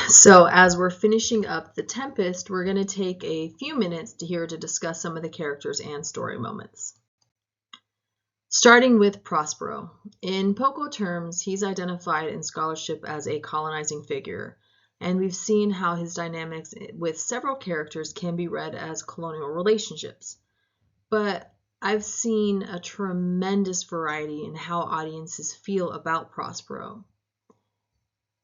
So as we're finishing up The Tempest, we're going to take a few minutes to discuss some of the characters and story moments. Starting with Prospero. In Poco terms, he's identified in scholarship as a colonizing figure, and we've seen how his dynamics with several characters can be read as colonial relationships. But I've seen a tremendous variety in how audiences feel about Prospero.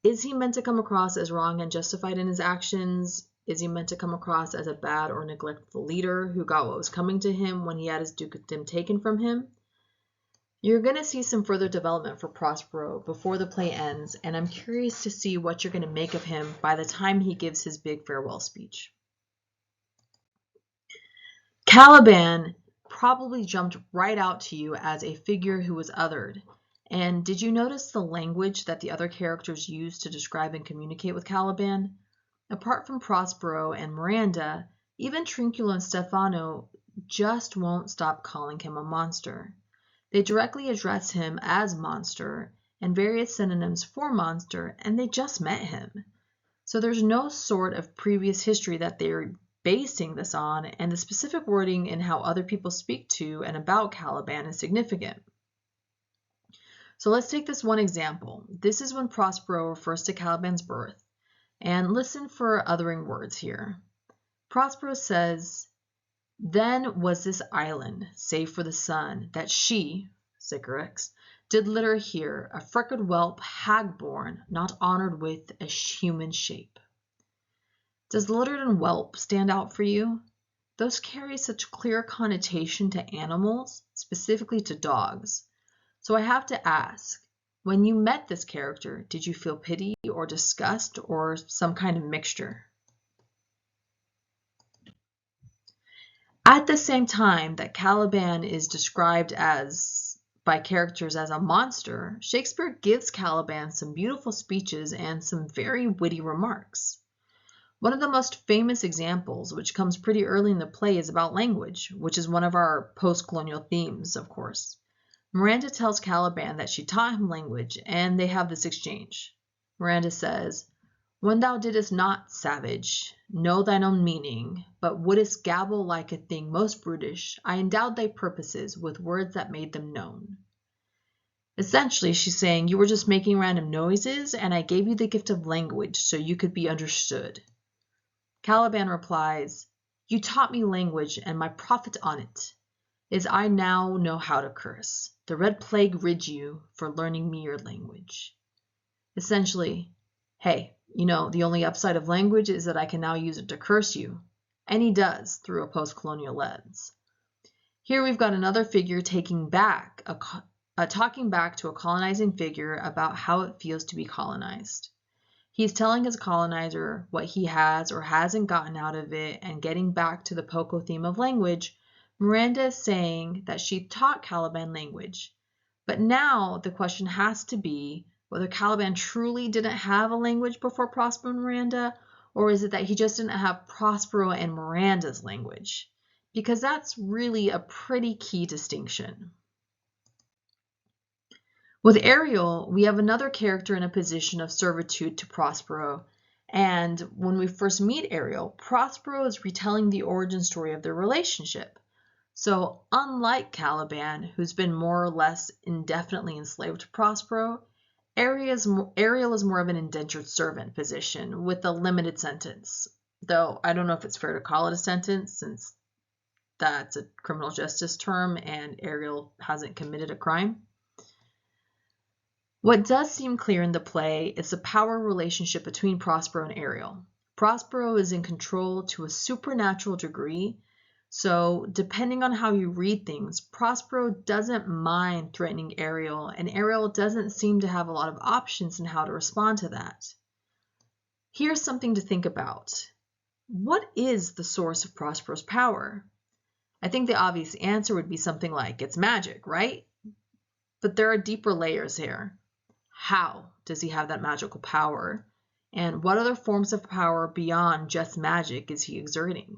Is he meant to come across as wrong and justified in his actions? Is he meant to come across as a bad or neglectful leader who got what was coming to him when he had his dukedom taken from him? You're going to see some further development for Prospero before the play ends, and I'm curious to see what you're going to make of him by the time he gives his big farewell speech. Caliban probably jumped right out to you as a figure who was othered. And did you notice the language that the other characters used to describe and communicate with Caliban? Apart from Prospero and Miranda, even Trinculo and Stefano just won't stop calling him a monster. They directly address him as monster and various synonyms for monster, and they just met him. So there's no sort of previous history that they're basing this on, and the specific wording in how other people speak to and about Caliban is significant. So let's take this one example. This is when Prospero refers to Caliban's birth, and listen for othering words here. Prospero says, "Then was this island, save for the sun, that she, Sycorax, did litter here, a freckled whelp, hag-born, not honored with a human shape." Does littered and whelp stand out for you? Those carry such clear connotation to animals, specifically to dogs. So I have to ask, when you met this character, did you feel pity or disgust or some kind of mixture? At the same time that Caliban is described by characters as a monster, Shakespeare gives Caliban some beautiful speeches and some very witty remarks. One of the most famous examples, which comes pretty early in the play, is about language, which is one of our post-colonial themes, of course. Miranda tells Caliban that she taught him language, and they have this exchange. Miranda says, "When thou didst not, savage, know thine own meaning, but wouldst gabble like a thing most brutish, I endowed thy purposes with words that made them known." Essentially, she's saying you were just making random noises, and I gave you the gift of language so you could be understood. Caliban replies, "You taught me language, and my profit on it is I now know how to curse. The red plague rid you for learning me your language." Essentially, hey, the only upside of language is that I can now use it to curse you. And he does, through a post-colonial lens. Here we've got another figure talking back to a colonizing figure about how it feels to be colonized. He's telling his colonizer what he has or hasn't gotten out of it, and getting back to the Poco theme of language, Miranda is saying that she taught Caliban language. But now the question has to be whether Caliban truly didn't have a language before Prospero and Miranda, or is it that he just didn't have Prospero and Miranda's language? Because that's really a pretty key distinction. With Ariel, we have another character in a position of servitude to Prospero, and when we first meet Ariel, Prospero is retelling the origin story of their relationship. So unlike Caliban, who's been more or less indefinitely enslaved to Prospero, Ariel is more of an indentured servant position with a limited sentence, though I don't know if it's fair to call it a sentence since that's a criminal justice term and Ariel hasn't committed a crime. What does seem clear in the play is the power relationship between Prospero and Ariel. Prospero is in control to a supernatural degree, so depending on how you read things, Prospero doesn't mind threatening Ariel, and Ariel doesn't seem to have a lot of options in how to respond to that. Here's something to think about. What is the source of Prospero's power? I think the obvious answer would be something like, it's magic, right? But there are deeper layers here. How does he have that magical power? And what other forms of power beyond just magic is he exerting?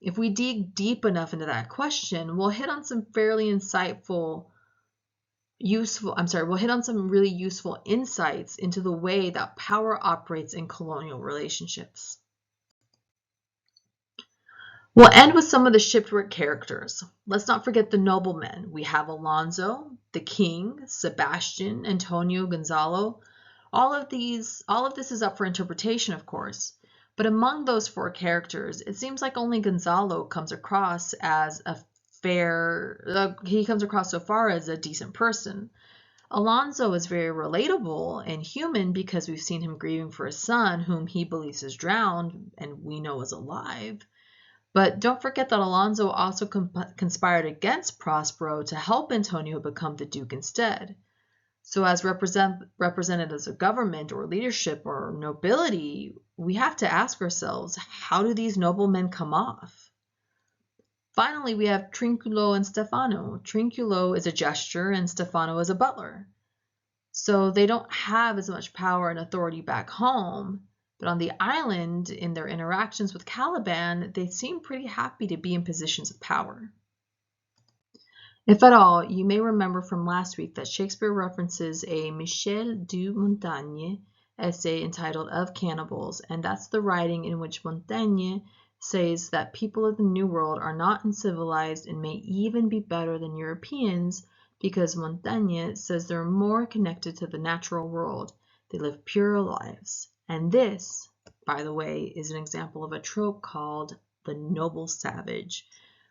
If we dig deep enough into that question, we'll hit on some fairly insightful we'll hit on some really useful insights into the way that power operates in colonial relationships. We'll end with some of the shipwreck characters. Let's not forget the noblemen. We have Alonso, the king, Sebastian, Antonio, Gonzalo. All of this is up for interpretation, of course. But among those four characters, it seems like only Gonzalo comes across as he comes across so far as a decent person. Alonso is very relatable and human because we've seen him grieving for his son, whom he believes is drowned and we know is alive. But don't forget that Alonso also conspired against Prospero to help Antonio become the duke instead. So as representatives of government or leadership or nobility, we have to ask ourselves, how do these noblemen come off? Finally, we have Trinculo and Stefano. Trinculo is a jester and Stefano is a butler. So they don't have as much power and authority back home, but on the island, in their interactions with Caliban, they seem pretty happy to be in positions of power. If at all, you may remember from last week that Shakespeare references a Michel de Montaigne essay entitled Of Cannibals, and that's the writing in which Montaigne says that people of the New World are not uncivilized and may even be better than Europeans because Montaigne says they're more connected to the natural world. They live purer lives. And this, by the way, is an example of a trope called the noble savage,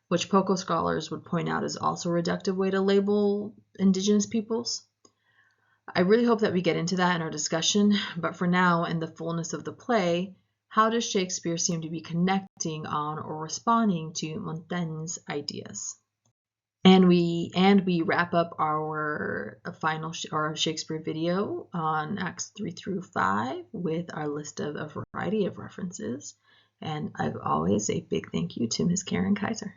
which Poco scholars would point out is also a reductive way to label indigenous peoples. I really hope that we get into that in our discussion, but for now, in the fullness of the play, how does Shakespeare seem to be connecting on or responding to Montaigne's ideas? And we wrap up our our Shakespeare video on Acts 3 through 5 with our list of a variety of references. And as always, a big thank you to Ms. Karen Kaiser.